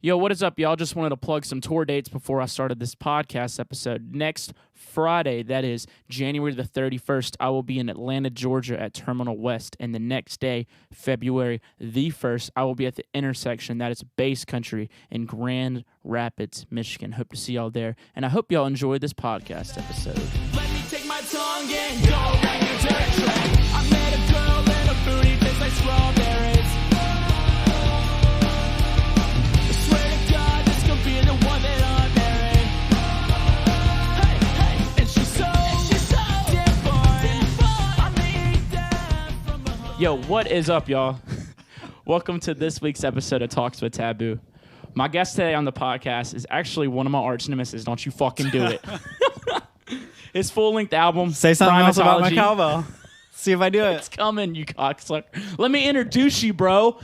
Yo, what is up, y'all? Just wanted to plug some tour dates before I started this podcast episode. Next Friday, that is January the 31st, I will be in Atlanta, Georgia at Terminal West. And the next day, February the 1st, I will be at the Intersection, that is Bass Country in Grand Rapids, Michigan. Hope to see y'all there. And I hope y'all enjoyed this podcast episode. Let me take my tongue and go around your dirt track. I met a girl and a booty tastes like strawberries. I swear to God, this could be the one that I'm marrying. Hey, hey, and she's so different. I need that from behind. Yo, what is up, y'all? Welcome to this week's episode of Talks with TVBOO. My guest today on the podcast is actually one of my arch nemesis. Don't you fucking do it. His full-length album, Say something else about my Primatology. cowbell. See if I do It's it. coming, you cocksucker. Let me introduce you, bro.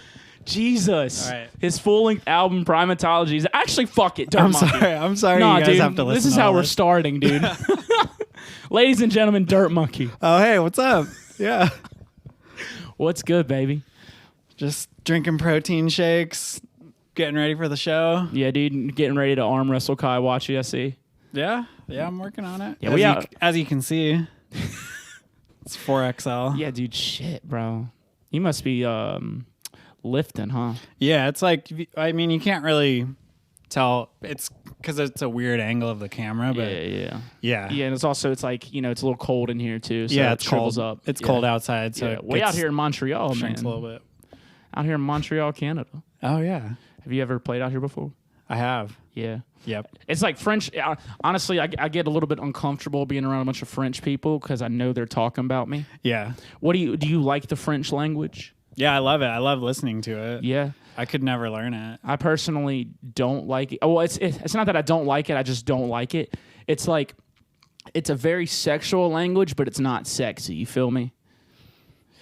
Jesus. All right. His full-length album, Primatology, is actually, fuck it, Dirt I'm Monkey. sorry. I'm sorry. Nah, you guys dude, have to listen. this is to how all we're this. starting, dude. Ladies and gentlemen, Dirt Monkey. Oh, hey, what's up? Yeah, What's good, baby? just drinking protein shakes, getting ready for the show. Yeah, dude, getting ready to arm wrestle Kai Wachi, I see. Yeah, I'm working on it. Yeah, as you can see, it's 4XL. Yeah, dude, shit, bro. You must be lifting, huh? Yeah, it's like, I mean, you can't really tell. It's because it's a weird angle of the camera, but Yeah. yeah, Yeah, and it's also, it's like, you know, it's a little cold in here, too. So yeah, it it's shrivels cold. up. It's Yeah. cold outside, so Yeah. it Way out gets- here in Montreal, shrinks man. a little bit. Out here in Montreal, Canada. Oh yeah, Have you ever played out here before? I have. Yeah. Yep. It's like French. Honestly, I get a little bit uncomfortable being around a bunch of French people because I know they're talking about me. Yeah. What do you like the French language? Yeah, I love it. I love listening to it. Yeah. I could never learn it. I personally don't like it. Oh, well, it's not that I don't like it. I just don't like it. It's like it's a very sexual language, but it's not sexy. You feel me?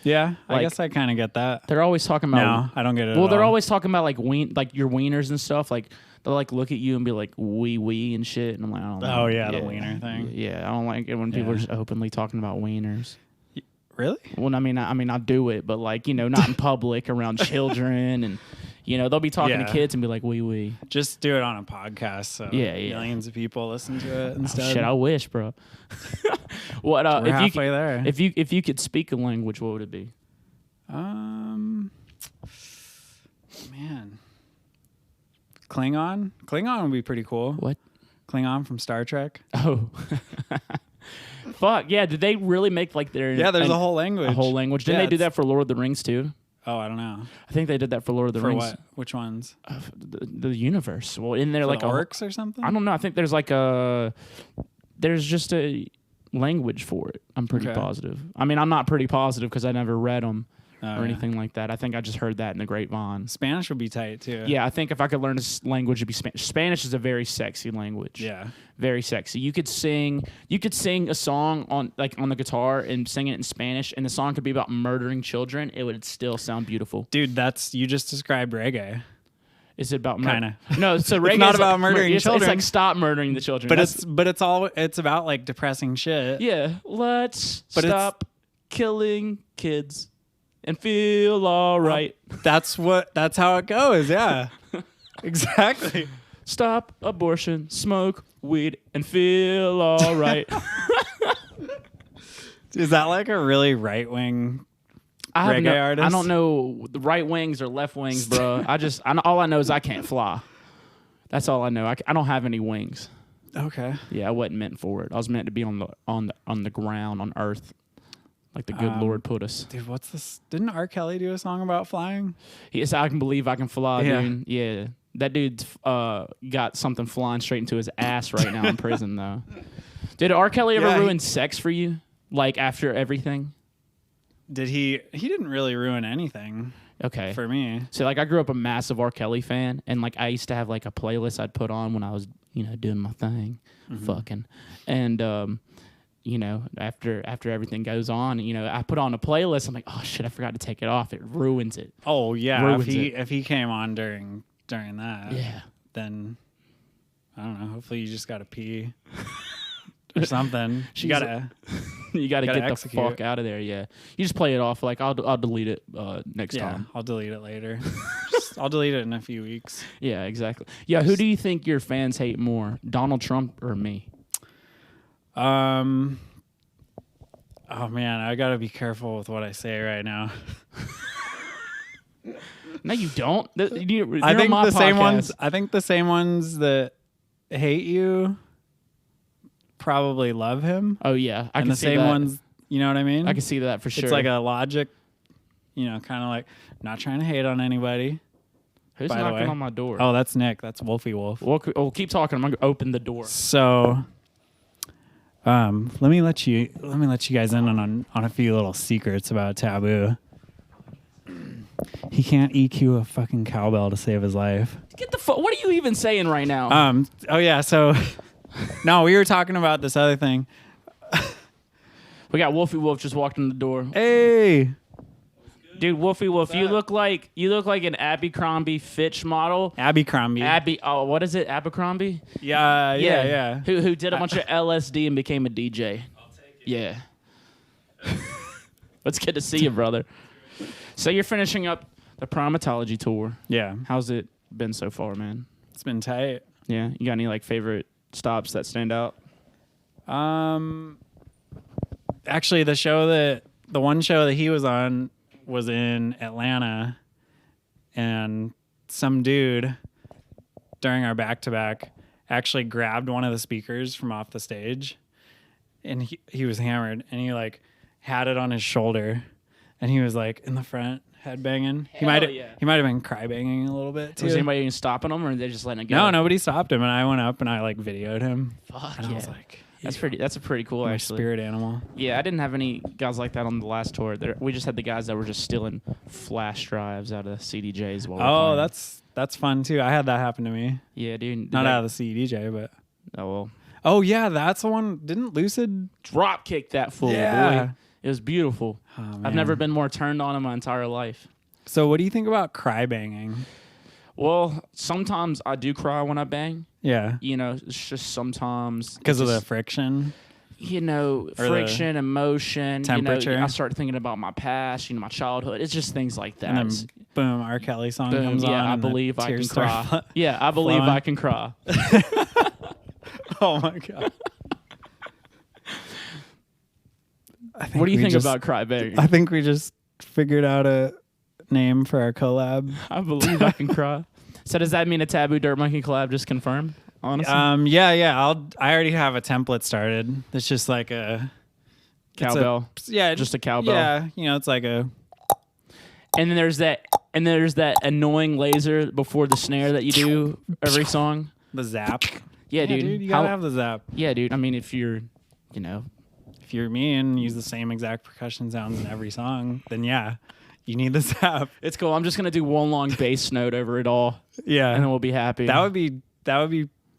Yeah, I Like- guess I kind of get that. They're always talking about. No, I don't get it. Well, at they're all. always talking about like like your wieners and stuff. Like they'll like look at you and be like wee and shit. And I'm like, I don't know. Oh, yeah, the wiener thing. Yeah, I don't like it when people are Yeah. just openly talking about wieners. Really? Well, I mean, I do it, but like, you know, not in public around children, and you know, they'll be talking to Yeah. kids and be like, wee. Just do it on a podcast, so Yeah, yeah. millions of people listen to it Oh, instead. shit, I wish, bro. What We're if halfway you there. if you could speak a language, what would it be? Man, Klingon. Klingon would be pretty cool. What? Klingon from Star Trek. Oh, fuck yeah! Did they really make like their Yeah, there's a whole language. a whole language? Didn't Yeah, they do it's- that for Lord of the Rings too? Oh, I don't know. I think they did that for Lord of the For Rings. what? Which ones? The universe. Well, in there For like the a orcs or something? I don't know. I think there's just a language for it. I'm pretty Okay. positive. I mean, I'm not pretty positive because I never read them Oh, or yeah. anything like that. I think I just heard that in the grapevine. Spanish would be tight too. Yeah, I think if I could learn a language, it'd be Spanish. Spanish is a very sexy language. Yeah. Very sexy. You could sing a song on the guitar and sing it in Spanish, and the song could be about murdering children. It would still sound beautiful. Dude, you just described reggae. Is it about Kinda. No, so reggae not is about murdering it's children. like stop murdering the children. But That's- it's about like depressing shit. yeah. Let's But it's- stop killing kids and feel all right. That's how it goes. Yeah. Exactly. Stop abortion, smoke weed, and feel all right. Is that like a really right wing? I have Reggae artist? I don't know the right wings or left wings, bro. All I know is I can't fly. That's all I know. I don't have any wings. Okay. Yeah, I wasn't meant for it. I was meant to be on the ground on Earth, like the good Lord put us. Dude, what's this? Didn't R. Kelly do a song about flying? Yes, I can believe I can fly, Yeah. dude. Yeah, that dude's got something flying straight into his ass right now in prison, though. Did R. Kelly ever Yeah, ruin sex for you? Like after everything? Did he? He didn't really ruin anything Okay. for me. So like I grew up a massive R. Kelly fan, and like I used to have like a playlist I'd put on when I was, you know, doing my thing, fucking. And you know, after everything goes on, you know, I put on a playlist, I'm like, oh shit, I forgot to take it off. It ruins it. Oh yeah. Ruins If he came on during that, Yeah. then I don't know. Hopefully you just gotta pee. Or something. She's You gotta You got to Gotta get execute. the fuck out of there. Yeah, you just play it off like I'll delete it next yeah, time. I'll delete it later. Just I'll delete it in a few weeks. Yeah, exactly. Yeah, who do you think your fans hate more, Donald Trump or me? Oh man, I gotta be careful with what I say right now. No, you don't. You're I think on my the same podcast. ones. I think the same ones that hate you probably love him, Oh yeah, I and can the see same that. ones. You know what I mean? I can see that for sure. It's like a logic. Kind of like not trying to hate on anybody. Who's by the knocking way. on my door? Oh, that's Nick. That's Wolfie Wolf. Well, keep talking. I'm gonna open the door. So, let me let you guys in on a few little secrets about TVBOO. He can't EQ a fucking cowbell to save his life. Get the fuck. What are you even saying right now? Oh yeah. So, no, we were talking about this other thing. We got Wolfie Wolf just walked in the door. Hey. Dude, Wolfie Wolf, you look like an Abercrombie Fitch model. Abercrombie. What is it? Abercrombie? Yeah. Who did a bunch of LSD and became a DJ. I'll take it. Yeah. It's good to see you, brother. So you're finishing up the Primatology tour. Yeah. How's it been so far, man? It's been tight. Yeah. You got any favorite stops that stand out? Actually, the one show that he was on was in Atlanta, and some dude during our back-to-back actually grabbed one of the speakers from off the stage, and he was hammered, and he had it on his shoulder, and he was in the front headbanging. He might have been cry banging a little bit too. Was anybody even stopping him, or are they just letting it go? No, nobody stopped him, and I went up and I videoed him. Fuck and yeah. I was like, That's a pretty cool, my actually. spirit animal. Yeah, I didn't have any guys like that on the last tour. We just had the guys that were just stealing flash drives out of CDJs. While we were playing. That's fun too. I had that happen to me. Yeah, dude. Not out of the CDJ, but Oh well. oh yeah, that's the one. Didn't Lucid? Drop kick that fool, Yeah. boy. It was beautiful. Oh, I've man. never been more turned on in my entire life. So what do you think about cry banging? Well, sometimes I do cry when I bang. Yeah, It's just sometimes because of the just, friction. friction, emotion, temperature. I start thinking about my past, my childhood. It's just things like that. And then boom, R. Kelly song Boom, comes on. yeah, I and the believe I can tears start cry. Yeah, I believe flowing. I can cry. Oh my god. What do you think about cry banging? I think we just figured out a name for our collab. I believe I can cry. So does that mean a TVBOO Dirt Monkey collab just confirmed? Honestly, Yeah. I already have a template started. It's just like a cowbell. just a cowbell. Yeah, it's like a. And then there's that annoying laser before the snare that you do every song. The zap. Yeah, dude. You gotta have the zap. Yeah, dude. I mean, if you're, If you're me and use the same exact percussion sounds in every song, then yeah, you need the zap. it's cool. I'm just gonna do one long bass note over it all, Yeah, and then we'll be happy. that would be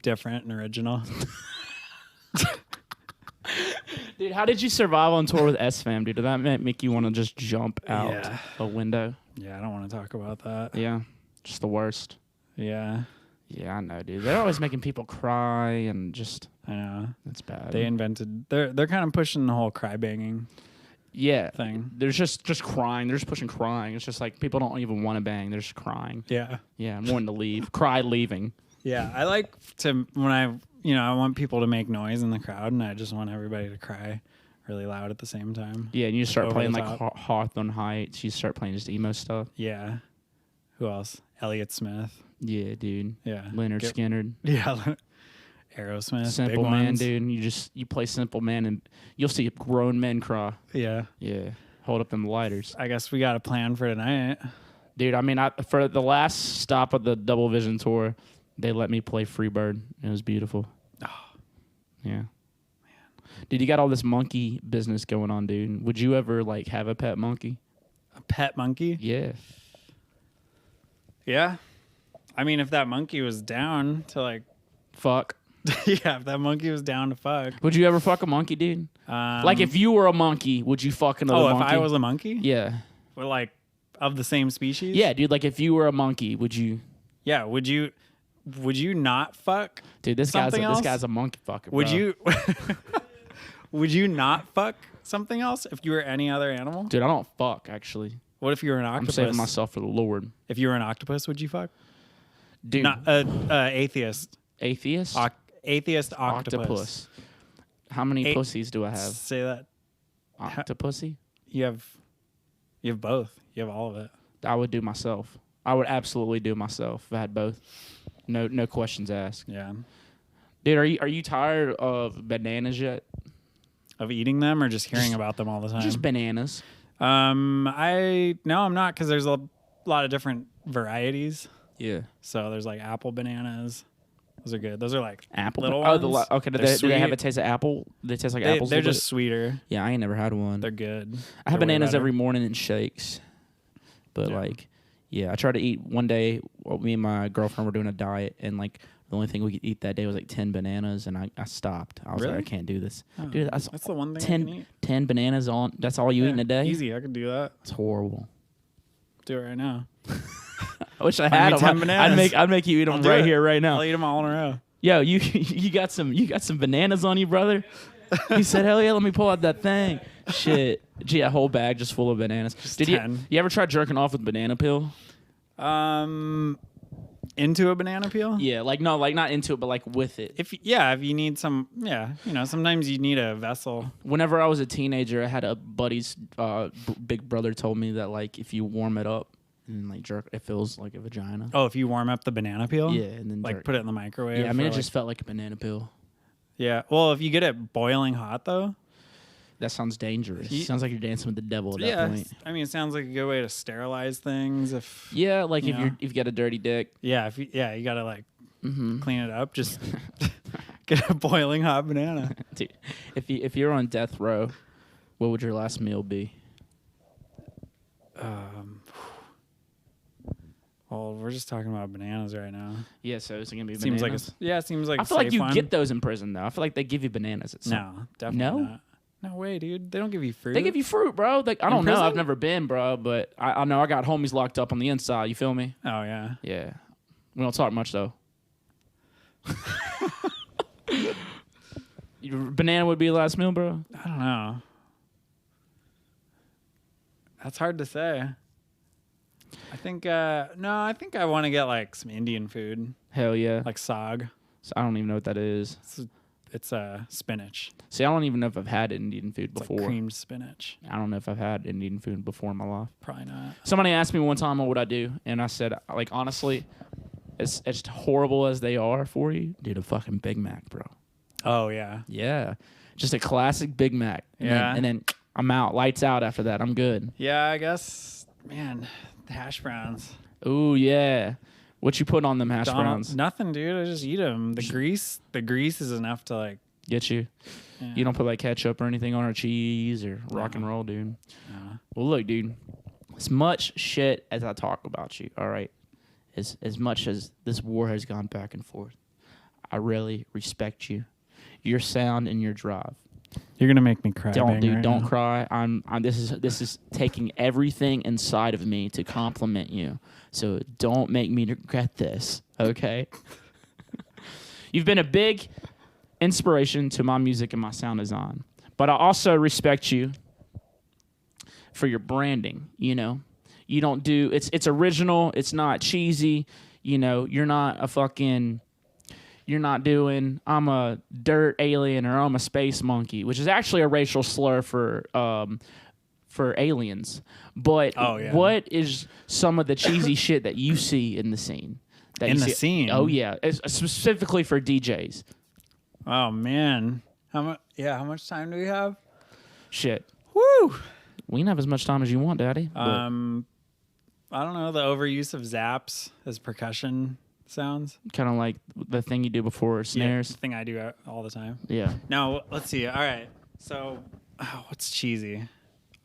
different and original. Dude, how did you survive on tour with S-Fam, dude? Did that make you want to just jump out Yeah. a window? Yeah, I don't want to talk about that. Yeah, just the worst. Yeah, Yeah, I know, dude. They're always making people cry and just I know. it's bad. They're kind of pushing the whole cry banging yeah thing. There's just crying. They're just pushing crying. It's just like people don't even want to bang. They're just crying. Yeah. Yeah, I'm wanting to leave. Cry leaving. Yeah, I like to when I want people to make noise in the crowd, and I just want everybody to cry really loud at the same time. Yeah, and you start Over playing the like top. Hawthorne Heights. You start playing just emo stuff. Yeah. Who else? Elliott Smith. Yeah, dude. Yeah. Leonard Skinner. Yeah. Aerosmith. Simple big Man, ones. dude. You play Simple Man, and you'll see grown men cry. Yeah. Yeah, hold up them lighters, I guess we got a plan for tonight. dude. I mean, for the last stop of the Double Vision tour, they let me play Freebird. It was beautiful. Oh. Yeah. Man. Dude, you got all this monkey business going on, dude. Would you ever have a pet monkey? A pet monkey? Yeah. Yeah. I mean, if that monkey was down to Fuck. yeah, if that monkey was down to fuck. Would you ever fuck a monkey, dude? If you were a monkey, would you fuck another monkey? If I was a monkey? Yeah. Or of the same species? Yeah, dude. If you were a monkey, would you? Yeah. Would you not fuck? Dude, this something else? this guy's a monkey fucker. Would bro. you? Would you not fuck something else if you were any other animal? Dude, I don't fuck actually. What if you were an I'm octopus? saving myself for the Lord. If you were an octopus, would you fuck? Dude, Not atheist. atheist? Atheist octopus. How many pussies do I have? Say that. Octopussy? You have both. You have all of it. I would do myself. I would absolutely do myself if I had both. No questions asked. Yeah. Dude, are you tired of bananas yet? Of eating them or just hearing about them all the time? Just bananas. No, I'm not, because there's a lot of different varieties. Yeah. So there's like apple bananas. Those are good. Those are like Apple. little ones? ones. Okay. Do they have a taste of apple? They taste like apples. They're a little just sweeter. Yeah, I ain't never had one. They're good. I have They're way bananas better. every morning in shakes. But I tried to eat one day. Me and my girlfriend were doing a diet, and like the only thing we could eat that day was like 10 bananas, and I stopped. I was Really? like, I can't do this, Oh, dude. that's the one thing I can eat. 10 bananas on. That's all you eat in a day. Easy. I could do that. It's horrible. Do it right now. I wish I Buy had me them. 10 bananas. I'd make you eat them do right it. here, right now. I'll eat them all in a row. Yo, you got some bananas on you, brother. He said, hell yeah, let me pull out that thing. Shit. Gee, a whole bag just full of bananas. Did 10. you ever try jerking off with banana peel? Into a banana peel? Yeah, not into it, but like with it. If you need some, sometimes you need a vessel. Whenever I was a teenager, I had a buddy's big brother told me that like if you warm it up and like jerk, it feels like a vagina. Oh, if you warm up the banana peel? Yeah, and then like jerk. put it in the microwave. Yeah, I mean for, it just felt like a banana peel. Yeah. Well, if you get it boiling hot though. That sounds dangerous. Sounds like you're dancing with the devil at that point. I mean, it sounds like a good way to sterilize things. If Yeah, like you if you got a dirty dick. yeah, you gotta like Mm-hmm. clean it up. Just get a boiling hot banana. Dude, if you're on death row, what would your last meal be? Well, we're just talking about bananas right now. Yeah, so it's gonna be Seems bananas. it seems like I feel like you one. get those in prison though. I feel like they give you bananas at some. No, definitely No? not. No way, dude. They don't give you fruit. They give you fruit, bro. Like, I don't know. prison? I've never been, bro, but I know I got homies locked up on the inside. You feel me? Oh yeah. Yeah. We don't talk much though. Your banana would be your last meal, bro. I don't know. That's hard to say. I think I think I want to get like some Indian food, Hell yeah. like sag. So I don't even know what that is. It's spinach. See, I don't even know if I've had Indian food It's before. like creamed spinach. I don't know if I've had Indian food before in my life. Probably not. Somebody asked me one time what would I do, and I said, like, honestly, as horrible as they are for you, dude, a fucking Big Mac, bro. Oh yeah. Yeah. Just a classic Big Mac. Yeah. And then I'm out. Lights out after that. I'm good. Yeah, I guess. Man, the hash browns. Ooh, yeah. What you put on them hash browns? Nothing, dude. I just eat them. The grease is enough to like. Get you. Yeah. You don't put like ketchup or anything on, or cheese or rock and roll, dude. No. Well, look, dude. As much shit as I talk about you, all right, as much as this war has gone back and forth, I really respect you, your sound and your drive. You're gonna make me cry. Don't, dude. right Don't now. cry. I'm. This is taking everything inside of me to compliment you. So don't make me regret this. Okay. You've been a big inspiration to my music and my sound design, but I also respect you for your branding. You know, you don't do it's original. It's not cheesy. You know, you're not a fucking. You're not doing I'm a dirt alien or I'm a space monkey, which is actually a racial slur for aliens. But Oh, yeah. what is some of the cheesy shit that you see in the scene? That In you the see- scene? Oh yeah, it's specifically for DJs. Oh man. How much? Yeah. How much time do we have? Shit, Woo. we can have as much time as you want, Daddy. but- I don't know, the overuse of zaps as percussion sounds. kind of like the thing you do before snares. Yeah, the thing I do all the time. Yeah. Now, let's see. All right. So, what's cheesy?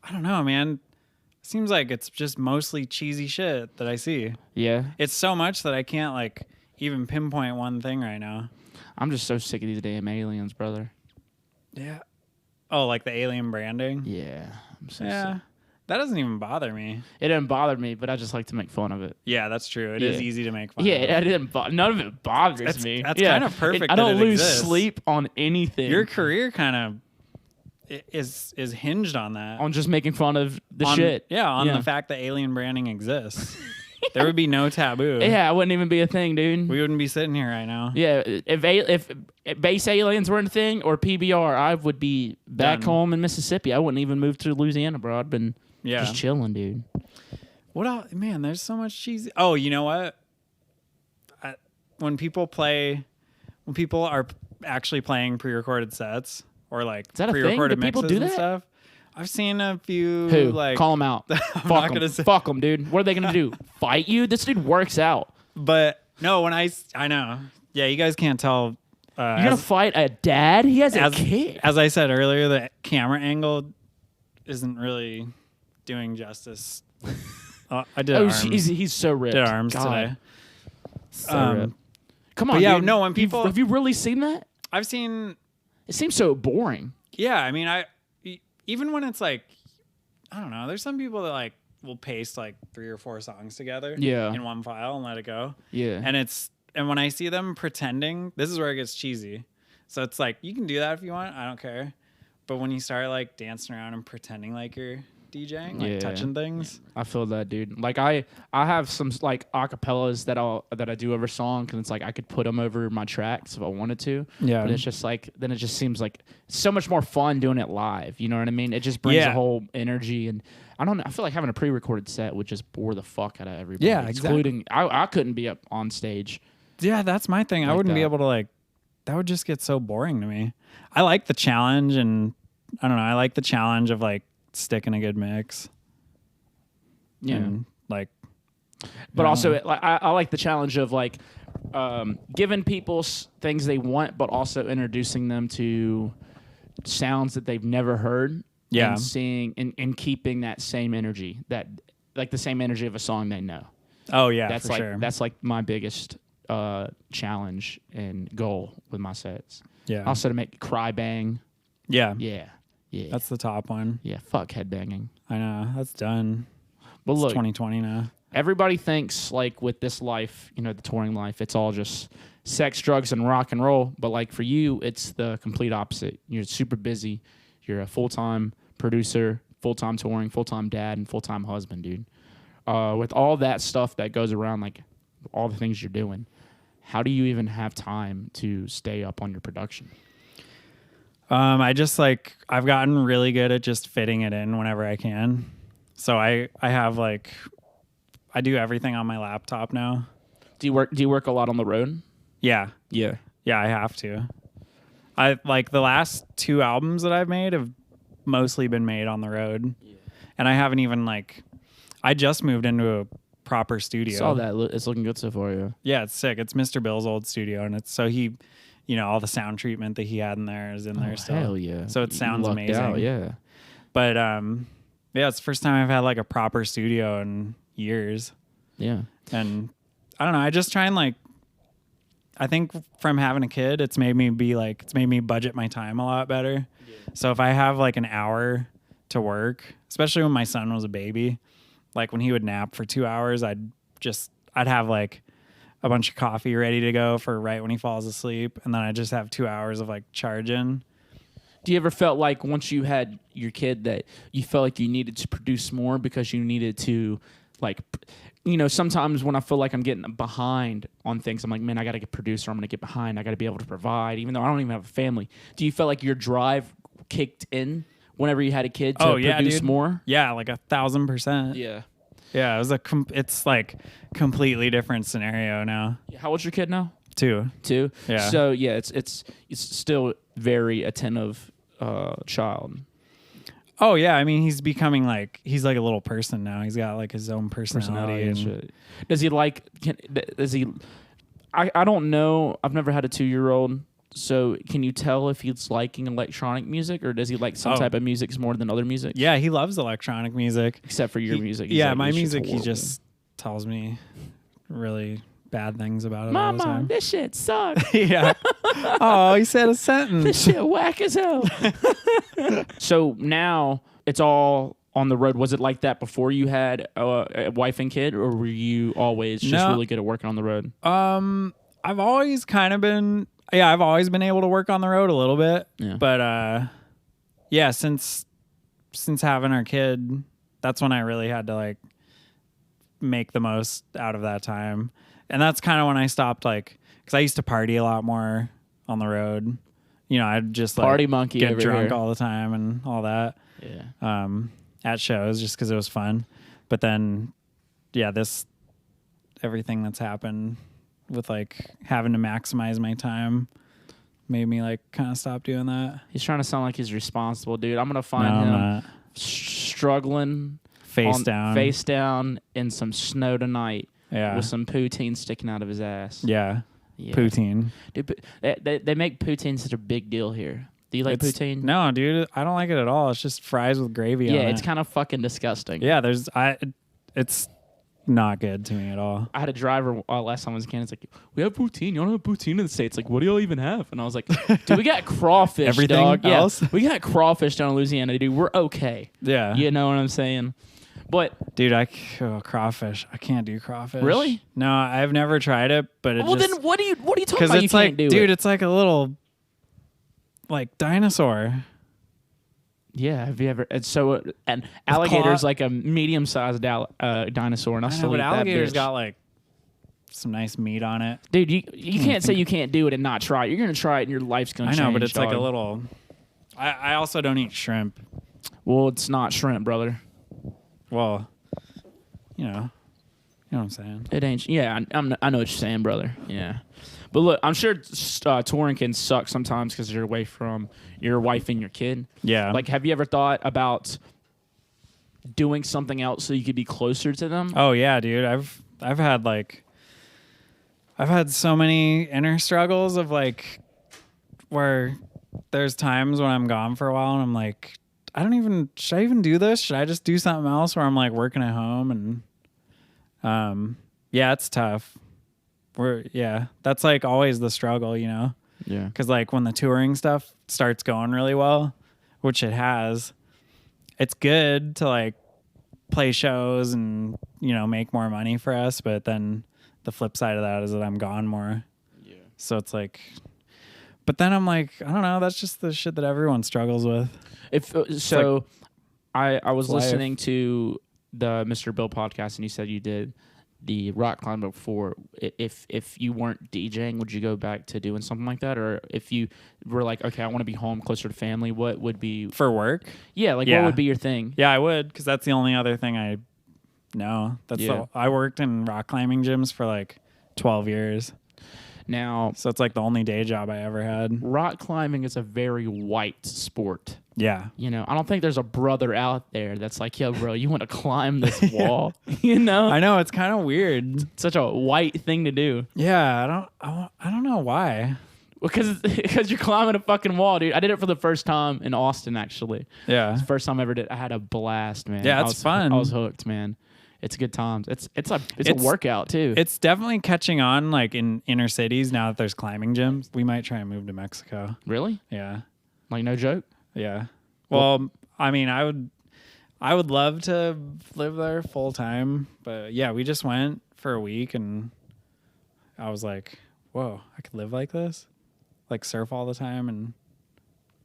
I don't know, man. Seems like it's just mostly cheesy shit that I see. Yeah. It's so much that I can't like even pinpoint one thing right now. I'm just so sick of these damn aliens, brother. Yeah. Oh, like the alien branding? Yeah. I'm so Yeah. sick. That doesn't even bother me. It didn't bother me, but I just like to make fun of it. Yeah, that's true. It is Yeah. easy to make fun Yeah, of. it didn't. None of it bothers me. That's Yeah. kind of perfect I that don't it lose exists. sleep on anything. Your career kind of is hinged on that. On just making fun of the on, shit. Yeah, on Yeah. the fact that alien branding exists. There would be no taboo. Yeah, it wouldn't even be a thing, dude. We wouldn't be sitting here right now. Yeah, if base aliens weren't a thing or PBR, I would be back Done. home in Mississippi. I wouldn't even move to Louisiana, bro. I'd been just chilling, dude. What else? Man, there's so much cheesy. Oh, you know what? When people are actually playing pre-recorded sets or like Is that a thing? pre-recorded Do people mixes do and that? stuff, I've seen a few. Who? Like, Call them out. not Fuck gonna them. say- Fuck them, dude. What are they gonna do? Fight you? This dude works out. But no, when I know. Yeah, you guys can't tell. You're gonna fight a dad? He has a kid. As I said earlier, the camera angle isn't really doing justice. I did arms. He's so ripped. Did arms God. today. So ripped. Come on, yeah, dude. no, when people- have you really seen that? I've seen. It seems so boring. Yeah, I mean, even when it's like, I don't know. There's some people that like will paste like 3 or 4 songs together. Yeah. In one file and let it go. Yeah. And when I see them pretending, this is where it gets cheesy. So it's like, you can do that if you want. I don't care. But when you start like dancing around and pretending like you're DJing, like Yeah. touching things. I feel that, dude. Like I have some like acapellas that I do over song because it's like I could put them over my tracks if I wanted to. Yeah. But it's just like then it just seems like so much more fun doing it live. You know what I mean? It just brings Yeah. a whole energy, and I don't know. I feel like having a pre-recorded set would just bore the fuck out of everybody. Yeah, exactly. Including I couldn't be up on stage. Yeah, that's my thing. I Like wouldn't be that. able to like. That would just get so boring to me. I like the challenge, and I don't know. I like the challenge of like sticking a good mix. Yeah. And, like, But also, I like the challenge of like giving people things they want, but also introducing them to sounds that they've never heard. Yeah. And seeing and keeping that same energy, that like the same energy of a song they know. oh yeah, That's for like sure. that's like my biggest challenge and goal with my sets. Yeah. Also to make cry bang. Yeah. Yeah. Yeah. That's the top one. yeah. Fuck headbanging. I know. That's done. But It's look, 2020 now. everybody thinks like with this life, you know, the touring life, it's all just sex, drugs, and rock and roll. But like for you, it's the complete opposite. You're super busy. You're a full-time producer, full-time touring, full-time dad, and full-time husband, dude. With all that stuff that goes around, like all the things you're doing, how do you even have time to stay up on your production? I just like I've gotten really good at just fitting it in whenever I can. So I have like I do everything on my laptop now. Do you work a lot on the road? Yeah. Yeah. Yeah, I have to. I like the last 2 albums that I've made have mostly been made on the road. Yeah. And I haven't even like I just moved into a proper studio. Saw that. It's looking good so far, yeah. Yeah, it's sick. It's Mr. Bill's old studio, and it's so he, you know, all the sound treatment that he had in there is in there still. Hell yeah. So it You sounds lucked amazing. out, yeah. But yeah, it's the first time I've had like a proper studio in years. Yeah. And I don't know, I just try and like I think from having a kid, it's made me budget my time a lot better. Yeah. So if I have like an hour to work, especially when my son was a baby, like when he would nap for 2 hours, I'd have like a bunch of coffee ready to go for right when he falls asleep, and then I just have 2 hours of like charging. Do you ever felt like once you had your kid that you felt like you needed to produce more because you needed to like, you know, sometimes when I feel like I'm getting behind on things, I'm like, man, I got to get producer. I'm going to get behind. I got to be able to provide, even though I don't even have a family. Do you feel like your drive kicked in whenever you had a kid to produce dude. more? Yeah, like 1,000%. Yeah. Yeah, it was it's like completely different scenario now. How old's your kid now? 2. 2. Yeah. So yeah, it's still very attentive child. Oh yeah, I mean he's becoming like he's like a little person now. He's got like his own personality and and shit. Does he like? Does he? I don't know. I've never had a 2-year-old. So can you tell if he's liking electronic music, or does he like some type of music more than other music? Yeah, he loves electronic music. Except for your music. He's Yeah, like, my "This shit's music he horrible." just tells me really bad things about it all the Mama, time. this shit sucks. Yeah. Oh, he said a This sentence. shit whack as hell. So now it's all on the road. Was it like that before you had a wife and kid, or were you always just No. really good at working on the road? I've always kind of been I've always been able to work on the road a little bit. Yeah. But yeah, since having our kid, that's when I really had to like make the most out of that time. And that's kind of when I stopped, like, because I used to party a lot more on the road. You know, I'd just like Party monkey get over drunk here. all the time and all that. Yeah. At shows just because it was fun. But then, yeah, everything that's happened with like having to maximize my time made me like kind of stop doing that. He's trying to sound like he's responsible, dude. I'm gonna find No, I'm him not. struggling Face down in some snow tonight Yeah. with some poutine sticking out of his ass. Yeah. Yeah. Poutine. Dude, they make poutine such a big deal here. Do you like poutine? No, dude, I don't like it at all. It's just fries with gravy on it. Yeah, it's kind of fucking disgusting. Yeah, it's not good to me at all. I had a driver last time I was in Canada. It's like, we have poutine. You don't have poutine in the States. Like, what do y'all even have? And I was like, dude, we got crawfish, Everything dog. else? Yeah, we got crawfish down in Louisiana, dude. We're okay. Yeah. You know what I'm saying? But Dude, crawfish. I can't do crawfish. Really? No, I've never tried it, but it well, just, then what are you talking because about? You it's can't like, do dude, it. it's like a little like dinosaur. Yeah, have you ever? And alligator's claw- like a medium-sized dinosaur, and I'll I still know, eat but that alligator's bitch. got like some nice meat on it. Dude, you can't say you can't do it and not try it. You're gonna try it, and your life's gonna I change. know, but it's like a dog. little. I also don't eat shrimp. Well, it's not shrimp, brother. Well, you know what I'm saying. It ain't. Yeah, I know what you're saying, brother. Yeah, but look, I'm sure touring can suck sometimes because you're away from your wife and your kid. Yeah. Like, have you ever thought about doing something else so you could be closer to them? Oh yeah, dude. I've had so many inner struggles of like where there's times when I'm gone for a while and I'm like, should I even do this? Should I just do something else where I'm like working at home? And yeah, it's tough. That's like always the struggle, you know? Yeah. Because like when the touring stuff starts going really well, which it has, it's good to like play shows and, you know, make more money for us. But then the flip side of that is that I'm gone more. Yeah. So it's like, but then I'm like, I don't know. That's just the shit that everyone struggles with. I was life. listening to the Mr. Bill podcast, and you said you did the rock climbing before. If you weren't DJing, would you go back to doing something like that? Or if you were like, okay, I want to be home closer to family, what would be For work? what would be your thing? Yeah, I would, because that's the only other thing I know. I worked in rock climbing gyms for like 12 years. Now, So it's like the only day job I ever had. rock climbing is a very white sport. Yeah. You know, I don't think there's a brother out there that's like, yo, bro, you want to climb this wall? You know? I know, it's kind of weird. Such a white thing to do. Yeah, I don't know why. Because you're climbing a fucking wall, dude. I did it for the first time in Austin, actually. Yeah. It's the first time I ever did. I had a blast, man. Yeah, I it's was, fun. I was hooked, man. It's good times. It's a workout too. It's definitely catching on like in inner cities now that there's climbing gyms. We might try and move to Mexico. Really? Yeah. Like, no joke? Yeah. Well, I mean, I would love to live there full time, but yeah, we just went for a week and I was like, whoa, I could live like this? Like surf all the time and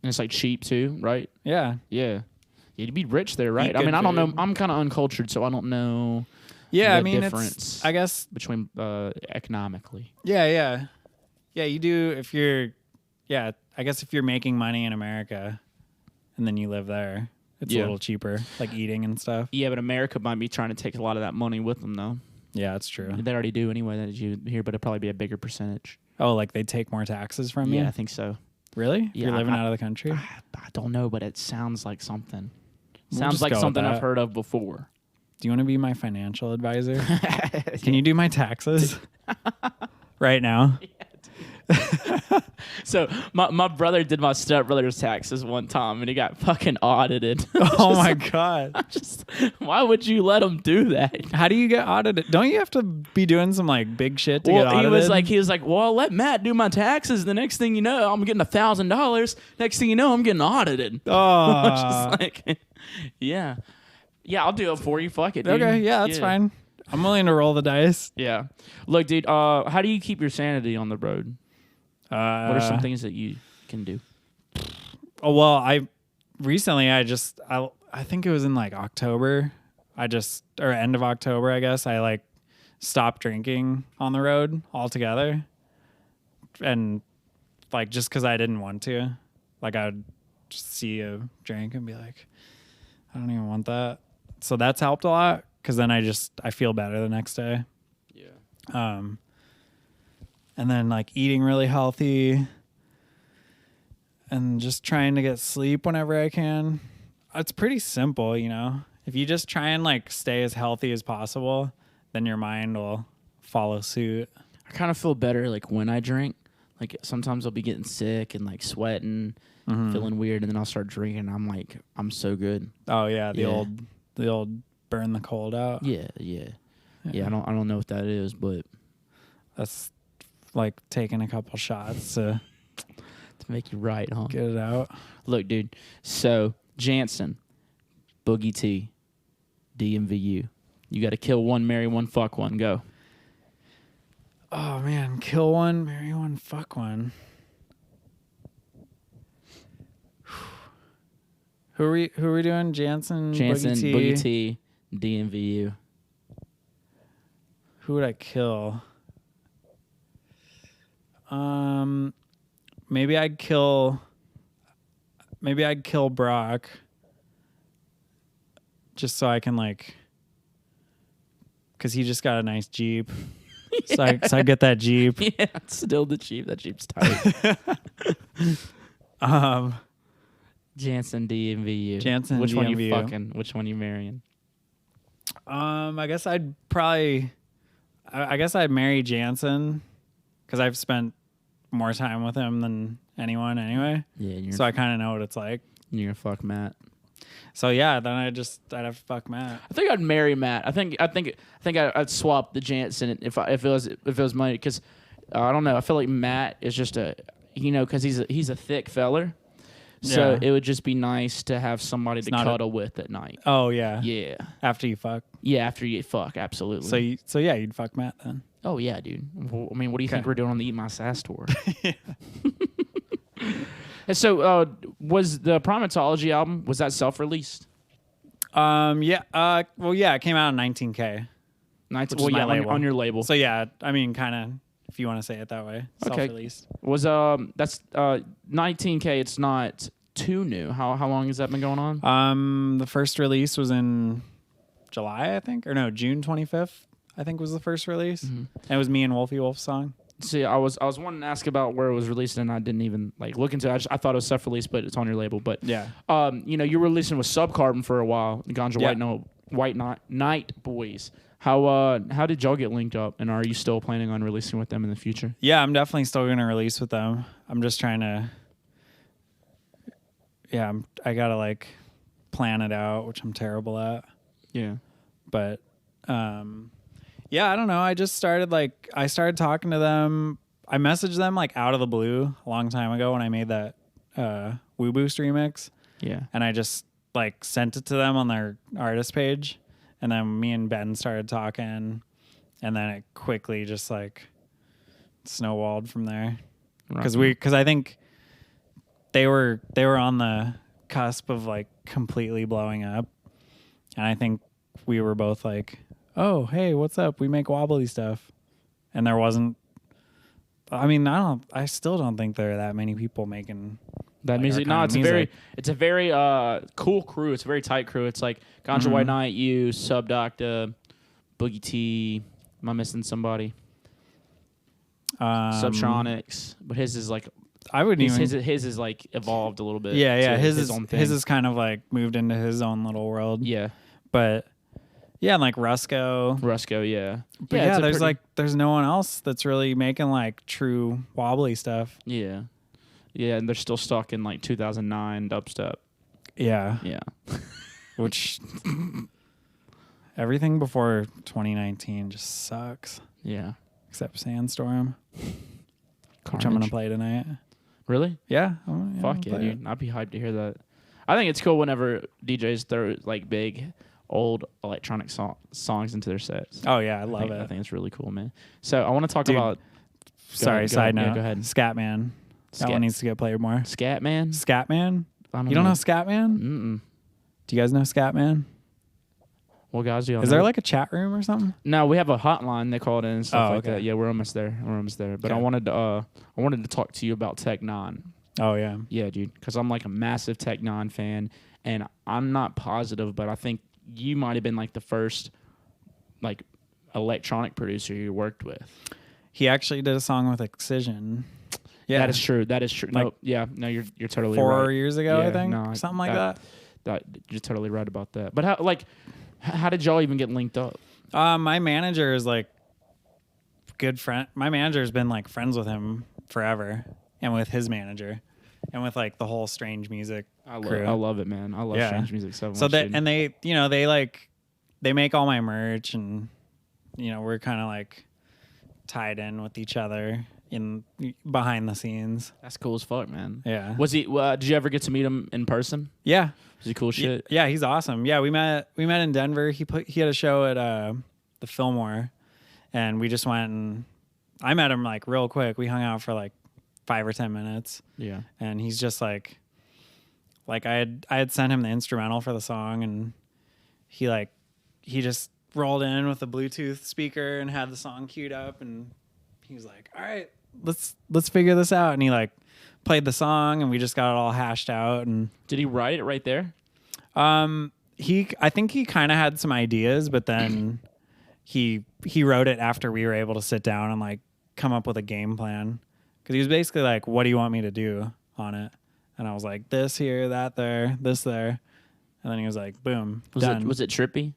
it's like cheap too, right? yeah. Yeah. You'd be rich there, right? Eat I mean, good I don't know. food. I'm kind of uncultured, so I don't know Yeah, the I mean, difference I guess between economically. Yeah, you do I guess if you're making money in America and then you live there, it's a little cheaper, like eating and stuff. Yeah, but America might be trying to take a lot of that money with them, though. Yeah, that's true. They already do anyway, that you hear, but it'd probably be a bigger percentage. Oh, like they take more taxes from you? Yeah, I think so. Really? If Yeah, you're living out of the country? I don't know, but it sounds like something. We'll Sounds just like go with something that. I've heard of before. Do you want to be my financial advisor? Can you do my taxes right now? So my brother did my stepbrother's taxes one time, and he got fucking audited. Oh my God. Why would you let him do that? How do you get audited? Don't you have to be doing some like big shit to get Well, audited? he was like, well, I'll let Matt do my taxes. The next thing you know, I'm getting $1,000. Next thing you know, I'm getting audited. Oh. Just like, yeah, I'll do it for you. Fuck it, dude. Okay, yeah, that's fine. I'm willing to roll the dice. Yeah. Look, dude, how do you keep your sanity on the road? What are some things that you can do? Oh, well, recently I think it was in like October. Or end of October, I guess. I like stopped drinking on the road altogether. And like, just cause I didn't want to, like I would just see a drink and be like, I don't even want that. So that's helped a lot. Cause then I feel better the next day. Yeah. And then like eating really healthy and just trying to get sleep whenever I can. It's pretty simple, you know. If you just try and like stay as healthy as possible, then your mind will follow suit. I kind of feel better like when I drink. Like sometimes I'll be getting sick and like sweating, feeling weird, and then I'll start drinking. And I'm so good. Oh yeah, the old burn the cold out. Yeah. I don't know what that is, but that's like taking a couple shots to make you right, huh? Get it out. Look, dude. So Jansen, Boogie T, DMVU. You got to kill one, marry one, fuck one. Go. Oh man, kill one, marry one, fuck one. Who are we doing? Jansen, Boogie T, DMVU. Who would I kill? Maybe I'd kill Brock. Just so I can like, cause he just got a nice Jeep. Yeah. So I get that Jeep. Yeah, still the Jeep. That Jeep's tight. Jansen DMVU. Jansen Which DMVU. one you fucking? Which one you marrying? I guess I'd marry Jansen because I've spent more time with him than anyone anyway. Yeah, so I kind of know what it's like. You're gonna fuck Matt. So yeah, then I'd have to fuck Matt. I think I'd marry Matt. I think I'd swap the Jansen if it was money because I don't know. I feel like Matt is just because he's a thick feller. So Yeah. it would just be nice to have somebody to cuddle with at night. Oh yeah. Yeah. After you fuck. Yeah, after you fuck, absolutely. So yeah, you'd fuck Matt then. Oh yeah, dude. Well, I mean, what do you think we're doing on the Eat My Sass tour? Yeah. And so, was the Primatology album, was that self-released? Yeah. Well, yeah, it came out on 19K. On your label. So yeah, I mean, kind of, if you want to say it that way, Okay. self-released. Was that's 19K? It's not too new. How long has that been going on? The first release was in July, I think, or no, June 25th. I think was the first release. And it was me and Wolfie Wolf's song. See, I was wanting to ask about where it was released, and I didn't even like look into it. I thought it was self-released, but it's on your label. But Yeah. You were releasing with Subcarbon for a while, the Ganja White Night Boys. How did y'all get linked up, and are you still planning on releasing with them in the future? Yeah, I'm definitely still going to release with them. I'm just trying to. Yeah, I gotta like plan it out, which I'm terrible at. Yeah. But yeah, I don't know. I started talking to them. I messaged them like out of the blue a long time ago when I made that Woo Boost remix. Yeah. And I just like sent it to them on their artist page. And then me and Ben started talking, and then it quickly just like snowballed from there. Because I think they were on the cusp of like completely blowing up, and I think we were both like, "Oh, hey, what's up? We make wobbly stuff," and there wasn't. I mean, I still don't think there are that many people making that music. No, it's a very cool crew. It's a very tight crew. It's like Ganja White Night, you, Subdocta, Boogie T. Am I missing somebody? Subtronics, but his is like his is like evolved a little bit. Yeah. His is kind of like moved into his own little world. Yeah, but yeah, and like Rusco, yeah. But yeah, there's no one else that's really making like true wobbly stuff. Yeah. Yeah, and they're still stuck in like 2009 dubstep. Yeah. Yeah. Which everything before 2019 just sucks. Yeah. Except Sandstorm. Carnage. Which I'm going to play tonight. Really? Yeah. Fuck yeah, dude. I'd be hyped to hear that. I think it's cool whenever DJs throw like big old electronic songs into their sets. Oh yeah, I love it. I think it's really cool, man. So I want to talk about... Sorry, side note. Yeah, go ahead. Scatman. That one needs to get played more. Scatman? Scatman? You don't know Scatman? Mm-mm. Do you guys know Scatman? Well, guys, Is there like a chat room or something? No, we have a hotline. They call it in and stuff like okay. that. Yeah, we're almost there. But Okay. I wanted to talk to you about Tech Nine. Oh yeah. Yeah, dude, because I'm like a massive Tech Nine fan, and I'm not positive, but I think you might have been like the first like electronic producer you worked with. He actually did a song with Excision. Yeah, That is true. Like No, you're totally 4 right. years ago, Yeah, I think, no, something like that. You're totally right about that. But how did y'all even get linked up? My manager is like good friend. My manager has been like friends with him forever, and with his manager, and with like the whole Strange Music crew. I love it, man. I love Yeah. Strange Music so much. So dude. they make all my merch, and we're kind of like tied in with each other in behind the scenes. That's cool as fuck, man. Yeah. Was he? Did you ever get to meet him in person? Yeah. Was he cool shit? Yeah, he's awesome. Yeah, we met in Denver. He had a show at the Fillmore, and we just went, and I met him like real quick. We hung out for like 5 or 10 minutes. Yeah. And he's just like I had sent him the instrumental for the song, and he just rolled in with a Bluetooth speaker and had the song queued up, and he was like, "All right, let's figure this out." And he like played the song, and we just got it all hashed out. And Did he write it right there? I think he kind of had some ideas, but then he wrote it after we were able to sit down and like come up with a game plan, because he was basically like, "What do you want me to do on it?" And I was like, "This here, that there, this there," and then he was like, "Boom, done." Was it trippy?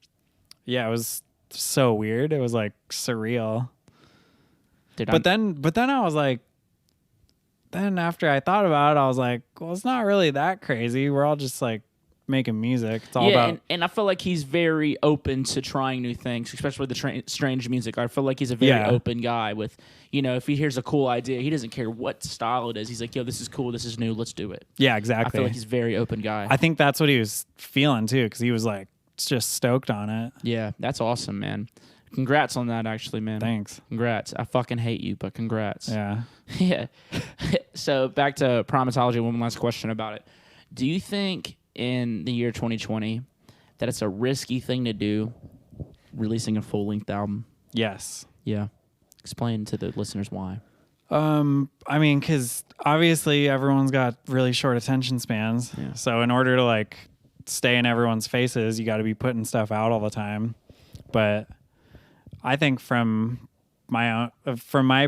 Yeah, it was so weird. It was like surreal. Dude, But then I was like, then after I thought about it, I was like, well, it's not really that crazy. We're all just like making music. It's all about. And I feel like he's very open to trying new things, especially with the Strange Music. I feel like he's a very open guy with, if he hears a cool idea, he doesn't care what style it is. He's like, yo, this is cool. This is new. Let's do it. Yeah, exactly. I feel like he's a very open guy. I think that's what he was feeling too, because he was like just stoked on it. Yeah, that's awesome, man. Congrats on that, actually, man. Thanks. Congrats. I fucking hate you, but congrats. Yeah. Yeah. So back to Primatology, one last question about it. Do you think in the year 2020 that it's a risky thing to do, releasing a full-length album? Yes. Yeah. Explain to the listeners why. I mean, because obviously everyone's got really short attention spans. Yeah. So in order to like stay in everyone's faces, you got to be putting stuff out all the time. But I think from my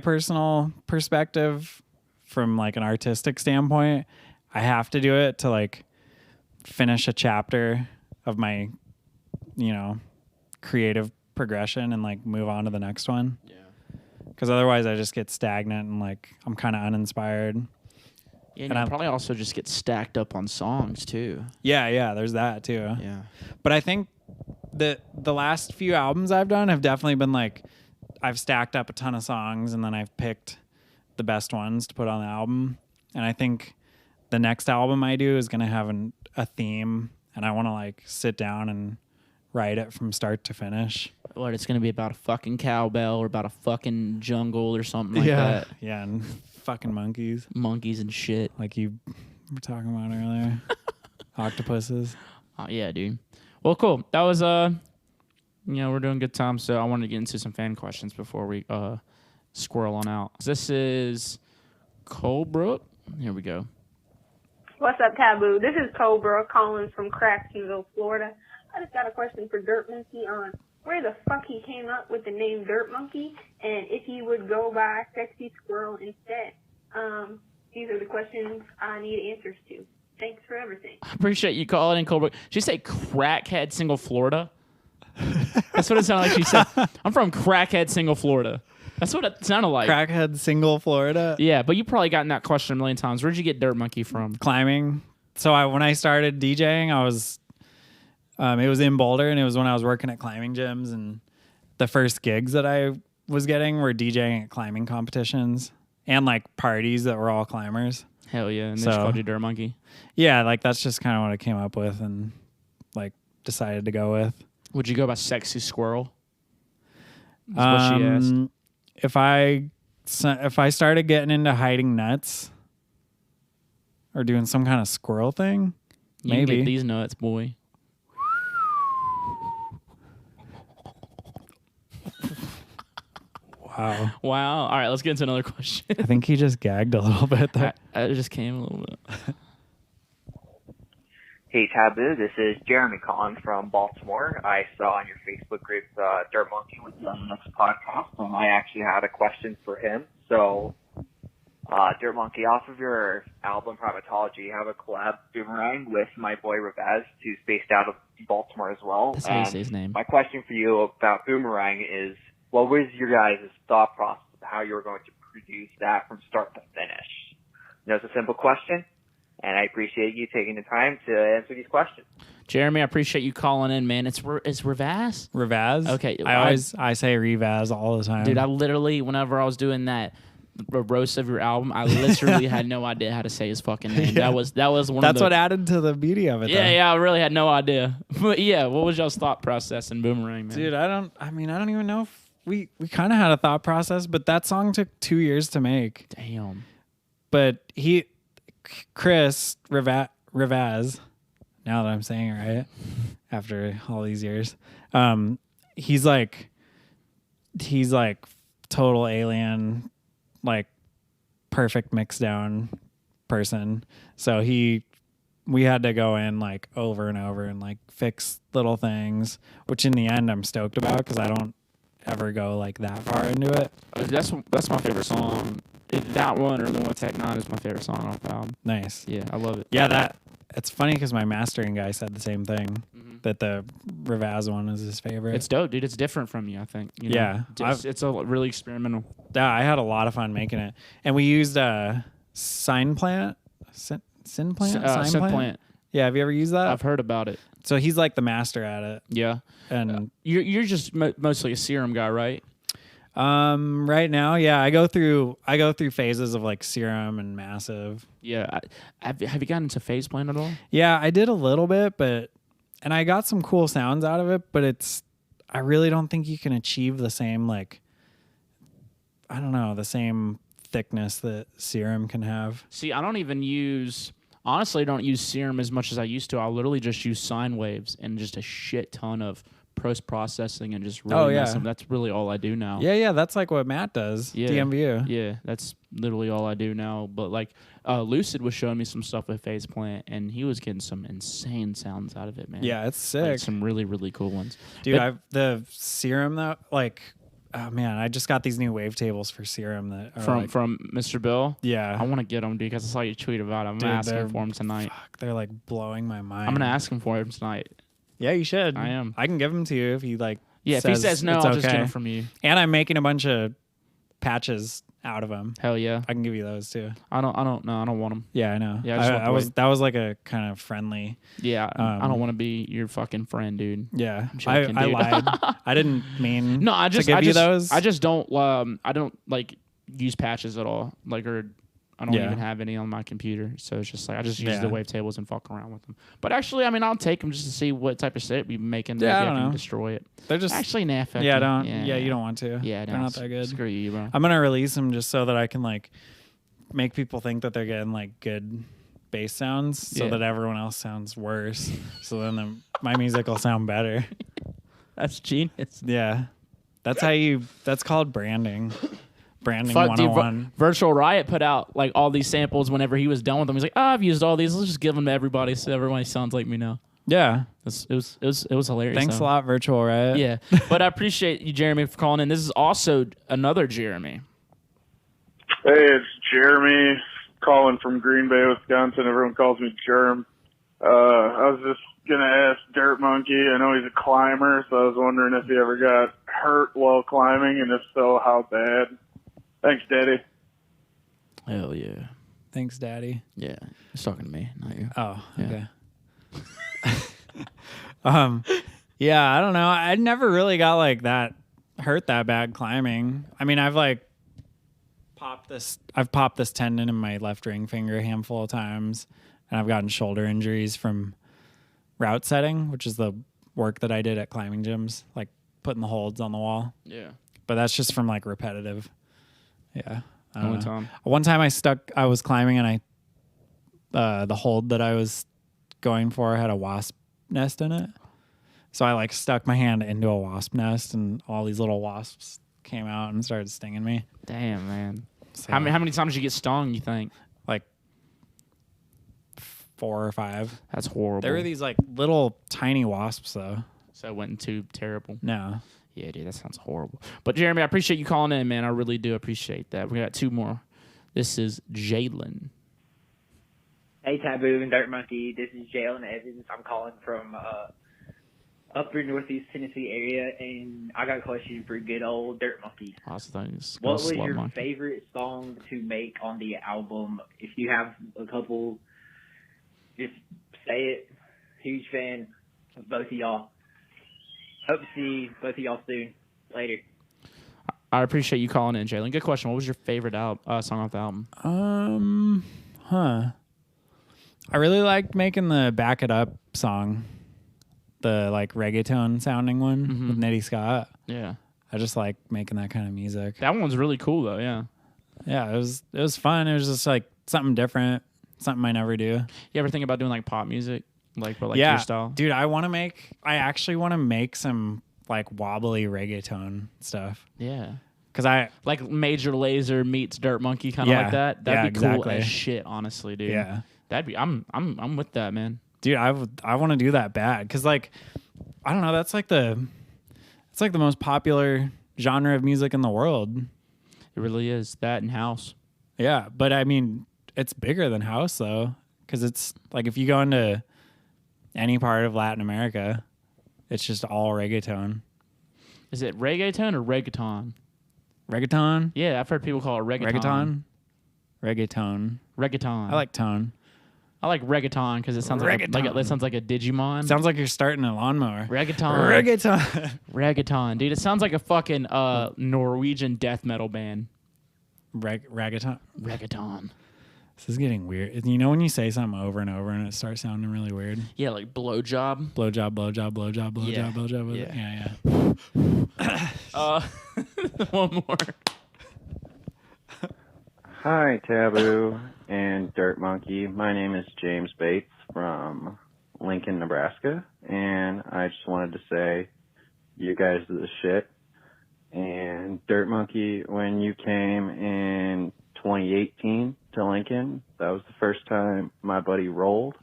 personal perspective, from like an artistic standpoint, I have to do it to like finish a chapter of my, creative progression and like move on to the next one. Yeah. Because otherwise I just get stagnant and like I'm kind of uninspired. Yeah, and you probably also just get stacked up on songs too. Yeah, there's that too. Yeah. But I think that the last few albums I've done have definitely been like, I've stacked up a ton of songs and then I've picked the best ones to put on the album. And I think the next album I do is going to have a theme, and I want to like sit down and write it from start to finish. What, it's going to be about a fucking cowbell or about a fucking jungle or something like that. Yeah, and fucking monkeys. Monkeys and shit. Like you were talking about earlier. Octopuses. Oh, yeah, dude. Well, cool. That was, we're doing good time, so I wanted to get into some fan questions before we squirrel on out. This is Colebrook. Here we go. What's up, Taboo? This is Cobra calling from Cracksonville, Florida. I just got a question for Dirt Monkey on where the fuck he came up with the name Dirt Monkey, and if he would go by Sexy Squirrel instead. These are the questions I need answers to. Thanks for everything. I appreciate you calling in, Colebrook. Did you say Crackhead Single, Florida? That's what it sounded like she said. I'm from Crackhead Single, Florida. That's what it sounded like. Crackhead Single, Florida. Yeah, but you probably gotten that question a million times. Where'd you get Dirt Monkey from? Climbing. So when I started DJing, I was, it was in Boulder, and it was when I was working at climbing gyms, and the first gigs that I was getting were DJing at climbing competitions and like parties that were all climbers. Hell yeah, and they just called you Dirt Monkey. Yeah, like that's just kind of what I came up with and like decided to go with. Would you go by Sexy Squirrel? That's what she asked. If I started getting into hiding nuts, or doing some kind of squirrel thing. You can Maybe. get these nuts, boy. Wow. Wow. All right, let's get into another question. I think he just gagged a little bit there. I just came a little bit. Hey Taboo, this is Jeremy calling from Baltimore. I saw on your Facebook group Dirt Monkey was on the next podcast, and I actually had a question for him. So, Dirt Monkey, off of your album Primatology, you have a collab Boomerang with my boy Ravaz, who's based out of Baltimore as well. That's how you say his name. My question for you about Boomerang is, what was your guys' thought process of how you were going to produce that from start to finish? You know, it's a simple question, and I appreciate you taking the time to answer these questions. Jeremy, I appreciate you calling in, man. It's Ravaz? Ravaz? Okay. I say Revaz all the time. Dude, I literally, whenever I was doing that roast of your album, I literally had no idea how to say his fucking name. Yeah. That was one of the... That's what added to the beauty of it, though. Yeah, I really had no idea. But yeah, what was y'all's thought process in Boomerang, man? Dude, I don't even know if we kind of had a thought process, but that song took 2 years to make. Damn. But Chris Ravaz, now that I'm saying it right, after all these years, he's like total alien, like perfect mix down person. So we had to go in like over and over and like fix little things, which in the end I'm stoked about because I don't ever go like that far into it. That's my favorite song. That one or the one with Tech 9 is my favorite song off the album. Nice. Yeah, I love it. Yeah, it's funny because my mastering guy said the same thing, that the Ravaz one is his favorite. It's dope, dude. It's different from you, I think. You know? Yeah. It's a really experimental. Yeah, I had a lot of fun making it. And we used Sign Plant. Sin Plant? Synth Plant. Yeah, have you ever used that? I've heard about it. So he's like the master at it. Yeah. And you're just mostly a Serum guy, right? right now, yeah, I go through phases of like Serum and Massive. Yeah. Have you gotten into Phase Plant at all? Yeah, I did a little bit, and I got some cool sounds out of it, but I really don't think you can achieve the same, like, I don't know, the same thickness that Serum can have. See, I don't use Serum as much as I used to. I literally just use sine waves and just a shit ton of post-processing and just really mess them. That's really all I do now. Yeah, that's like what Matt does, yeah. DMVU. Yeah, that's literally all I do now. But like Lucid was showing me some stuff with Phase Plant, and he was getting some insane sounds out of it, man. Yeah, it's sick. Like some really, really cool ones. Dude, the Serum, though, like, oh man, I just got these new wavetables for Serum that are from Mr. Bill. Yeah, I want to get them, dude, because I saw you tweet about them. I'm gonna ask him for them tonight. Fuck, they're like blowing my mind. I'm gonna ask him for them tonight. Yeah, you should. I am. I can give them to you if you like. Yeah, if he says no, I'll just get them from you. And I'm making a bunch of patches out of them. Hell yeah, I can give you those too. I don't know. I don't want them. Yeah, I know. Yeah, that was like a kind of friendly. Yeah, I don't want to be your fucking friend, dude. Yeah, joking, I dude. lied. I didn't mean. No, I just you those. I just don't. I don't like use patches at all. Like, or I don't even have any on my computer. So it's just like I just use the wavetables and fuck around with them. But actually, I mean, I'll take them just to see what type of set we're making. Yeah, Maybe I can know. destroy it. They're just actually nah. Yeah, you don't want to. Yeah, they're not that good. Screw you, bro. I'm gonna release them just so that I can like make people think that they're getting like good bass sounds, so that everyone else sounds worse. So then my music will sound better. That's genius. Yeah, that's called branding. Branding Fuck, 101. Dude, Virtual Riot put out like all these samples whenever he was done with them. He's like, I've used all these. Let's just give them to everybody so everybody sounds like me now. Yeah. It was hilarious. Thanks a lot, Virtual Riot. Yeah. But I appreciate you, Jeremy, for calling in. This is also another Jeremy. Hey, it's Jeremy calling from Green Bay, Wisconsin. Everyone calls me Germ. I was just going to ask Dirt Monkey. I know he's a climber, so I was wondering if he ever got hurt while climbing, and if so, how bad. Thanks, Daddy. Hell yeah. Thanks, Daddy. Yeah. He's talking to me, not you. Oh, Yeah. okay. Yeah, I don't know. I never really got like that hurt that bad climbing. I mean, I've popped this tendon in my left ring finger a handful of times, and I've gotten shoulder injuries from route setting, which is the work that I did at climbing gyms, like putting the holds on the wall. Yeah. But that's just from like repetitive. Yeah. Only time. One time I was climbing and the hold that I was going for had a wasp nest in it. So I like stuck my hand into a wasp nest, and all these little wasps came out and started stinging me. Damn, man. So, How many times did you get stung, you think? like 4 or 5. That's horrible. There were these like little tiny wasps though. So it wasn't too terrible. No. Yeah, dude, that sounds horrible. But Jeremy, I appreciate you calling in, man. I really do appreciate that. We got 2 more. This is Jalen. Hey, Taboo and Dirt Monkey. This is Jalen Evans. I'm calling from upper Northeast Tennessee area, and I got a question for good old Dirt Monkey. What was your favorite song to make on the album? If you have a couple, just say it. Huge fan of both of y'all. Hope to see both of y'all soon. Later. I appreciate you calling in, Jalen. Good question. What was your favorite song off the album? I really liked making the Back It Up song, the like reggaeton sounding one with Nitty Scott. Yeah. I just like making that kind of music. That one's really cool though, yeah. Yeah, it was fun. It was just like something different, something I never do. You ever think about doing like pop music? Like yeah, your style? Dude, I actually want to make some like wobbly reggaeton stuff. Yeah. Cause I like Major Lazer meets Dirt Monkey, kind of like that. That'd be cool exactly. as shit, honestly, dude. Yeah. That'd be. I'm with that, man. Dude, I want to do that bad. Cause like, I don't know. It's like the most popular genre of music in the world. It really is. That and house. Yeah, but I mean, it's bigger than house though. Cause it's like if you go into any part of Latin America, it's just all reggaeton. Is it reggaeton or reggaeton? Reggaeton? Yeah, I've heard people call it reggaeton. Reggaeton. I like tone. I like reggaeton because it sounds like it sounds like a Digimon. Sounds like you're starting a lawnmower. Reggaeton. Reggaeton. Dude, it sounds like a fucking Norwegian death metal band. Reggaeton. Reggaeton. This is getting weird. You know when you say something over and over and it starts sounding really weird? Yeah, like blowjob. Blowjob, blowjob, blowjob, blowjob, blowjob. Yeah. One more. Hi, Taboo and Dirt Monkey. My name is James Bates from Lincoln, Nebraska, and I just wanted to say you guys are the shit. And Dirt Monkey, when you came in 2018 to Lincoln, that was the first time my buddy rolled,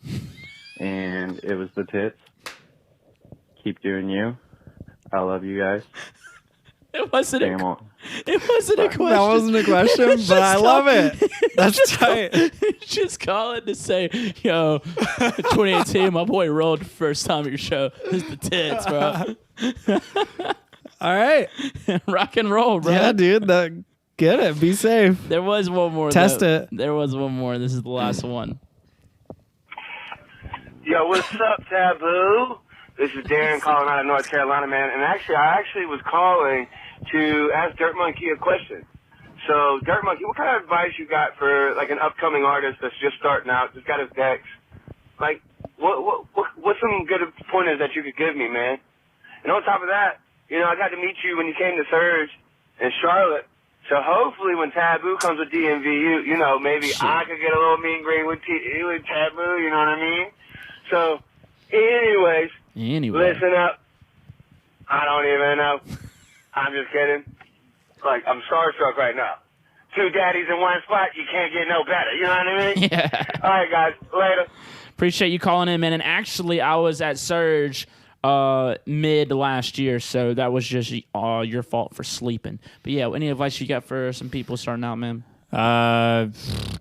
and it was the tits. Keep doing you. I love you guys. It wasn't a question. That wasn't a question, but I love it. That's tight. Just calling to say, yo, 2018, my boy rolled the first time at your show. It's the tits, bro. All right. Rock and roll, bro. Yeah, dude. Get it. Be safe. There was one more. Test it. There was one more. This is the last one. Yo, what's up, Taboo? This is Darren calling out of North Carolina, man. And I was calling to ask Dirt Monkey a question. So, Dirt Monkey, what kind of advice you got for like an upcoming artist that's just starting out, just got his decks? Like, what's some good pointers that you could give me, man? And on top of that, you know, I got to meet you when you came to Surge in Charlotte. So hopefully when Taboo comes with DMV, you know, maybe I could get a little meet and greet with Taboo, you know what I mean? So, anyways, listen up. I don't even know. I'm just kidding. Like, I'm starstruck right now. 2 daddies in one spot, you can't get no better. You know what I mean? Yeah. All right, guys. Later. Appreciate you calling in, man. And actually, I was at Surge mid last year, so that was just your fault for sleeping. But yeah, any advice you got for some people starting out, man?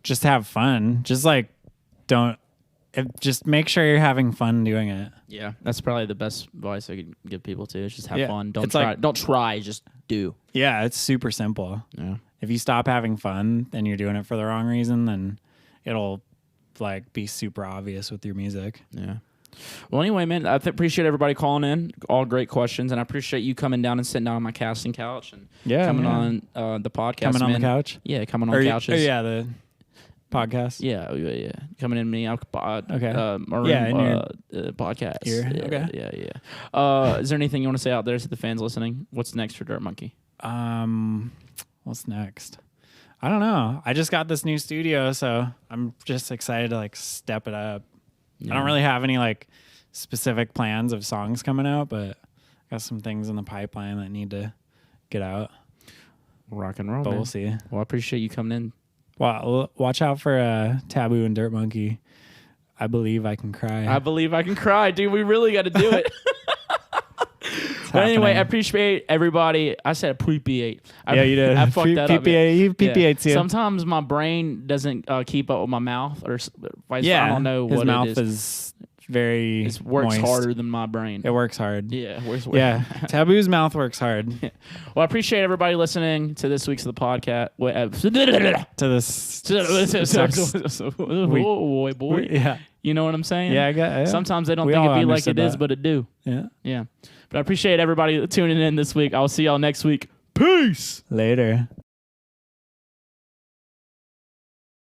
Just have fun. Just make sure you're having fun doing it. Yeah, that's probably the best advice I could give people too. Is just have fun. Don't try. Just do. Yeah, it's super simple. Yeah. If you stop having fun and you're doing it for the wrong reason, then it'll like be super obvious with your music. Yeah. Well, anyway, man, I appreciate everybody calling in. All great questions, and I appreciate you coming down and sitting down on my casting couch and coming on the podcast. Coming on the couch? Yeah, coming on couches. The podcast. Yeah. Coming in me. Okay. Podcast. Here. Yeah, Okay. Yeah. Is there anything you want to say out there to the fans listening? What's next for Dirt Monkey? What's next? I don't know. I just got this new studio, so I'm just excited to like step it up. Yeah. I don't really have any like specific plans of songs coming out, but I got some things in the pipeline that need to get out. Rock and roll, But man. we'll see. Well, I appreciate you coming in. Wow, watch out for Taboo and Dirt Monkey. I believe I can cry. I believe I can cry, dude. We really got to do it. But anyway, I appreciate everybody. I said appreciate. Yeah, you did. I fucked that up. You PPA too. Sometimes my brain doesn't keep up with my mouth, or vice yeah, I don't know his what mouth it is. is very. It works moist. harder than my brain. It works hard. Yeah, yeah. Taboo's mouth works hard. Well, I appreciate everybody listening to this week's of the podcast. To this. boy. Yeah. You know what I'm saying? Yeah, I got it. Sometimes they don't We think all it be like understood it is, that. but it do. Yeah. Yeah. But I appreciate everybody tuning in this week. I'll see y'all next week. Peace. Later.